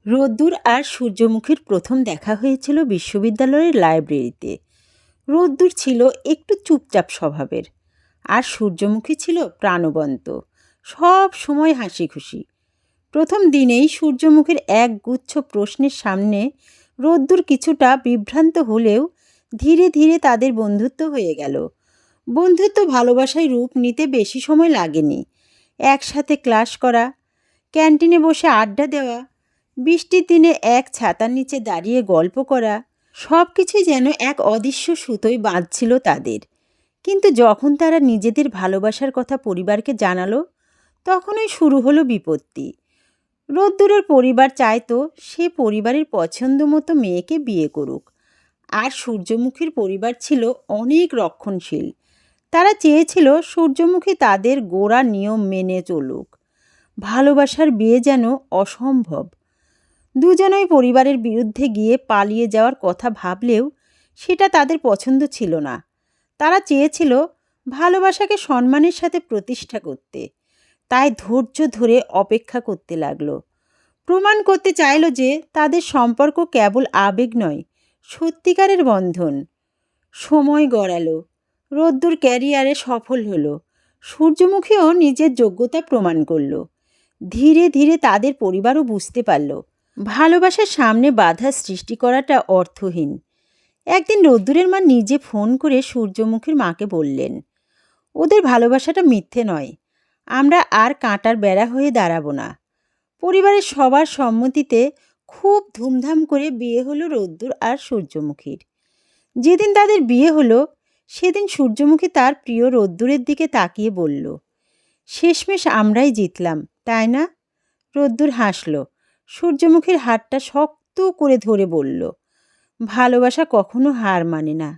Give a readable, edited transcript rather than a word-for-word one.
রোদ্দুর আর সূর্যমুখীর প্রথম দেখা হয়েছিল বিশ্ববিদ্যালয়ের লাইব্রেরিতে। রোদ্দুর ছিল একটু চুপচাপ স্বভাবের, আর সূর্যমুখী ছিল প্রাণবন্ত, সব সময় হাসি খুশি। প্রথম দিনেই সূর্যমুখীর এক গুচ্ছ প্রশ্নের সামনে রোদ্দুর কিছুটা বিভ্রান্ত হলেও ধীরে ধীরে তাদের বন্ধুত্ব হয়ে গেল। বন্ধুত্ব ভালোবাসায় রূপ নিতে বেশি সময় লাগেনি। একসাথে ক্লাস করা, ক্যান্টিনে বসে আড্ডা দেওয়া, বৃষ্টির দিনে এক ছাতার নিচে দাঁড়িয়ে গল্প করা, সব কিছুই যেন এক অদৃশ্য সুতোয় বাঁধছিল তাদের। কিন্তু যখন তারা নিজেদের ভালোবাসার কথা পরিবারকে জানালো, তখনই শুরু হলো বিপত্তি। রোদ্দুরের পরিবার চাইতো সে পরিবারের পছন্দ মতো মেয়েকে বিয়ে করুক, আর সূর্যমুখীর পরিবার ছিল অনেক রক্ষণশীল। তারা চেয়েছিল সূর্যমুখী তাদের গোড়া নিয়ম মেনে চলুক। ভালোবাসার বিয়ে যেন অসম্ভব। দুজনেই পরিবারের বিরুদ্ধে গিয়ে পালিয়ে যাওয়ার কথা ভাবলেও সেটা তাদের পছন্দ ছিল না। তারা চেয়েছিল ভালোবাসাকে সম্মানের সাথে প্রতিষ্ঠা করতে। তাই ধৈর্য ধরে অপেক্ষা করতে লাগলো। প্রমাণ করতে চাইল যে তাদের সম্পর্ক কেবল আবেগ নয়, সত্যিকারের বন্ধন। সময় গড়ালো, রোদ্দুর ক্যারিয়ারে সফল হলো, সূর্যমুখীও নিজের যোগ্যতা প্রমাণ করলো। ধীরে ধীরে তাদের পরিবারও বুঝতে পারল ভালোবাসার সামনে বাধা সৃষ্টি করাটা অর্থহীন। একদিন রোদ্দুরের মা নিজে ফোন করে সূর্যমুখীর মাকে বললেন, ওদের ভালোবাসাটা মিথ্যে নয়, আমরা আর কাঁটার বেড়া হয়ে দাঁড়াবো না। পরিবারের সবার সম্মতিতে খুব ধুমধাম করে বিয়ে হলো রোদ্দুর আর সূর্যমুখীর। যেদিন তাদের বিয়ে হলো, সেদিন সূর্যমুখী তার প্রিয় রোদ্দুরের দিকে তাকিয়ে বলল, শেষমেশ আমরাই জিতলাম, তাই না? রোদ্দুর হাসল। সূর্যমুখীর হাতটা শক্ত করে ধরে বলল, ভালোবাসা কখনো হার মানে না।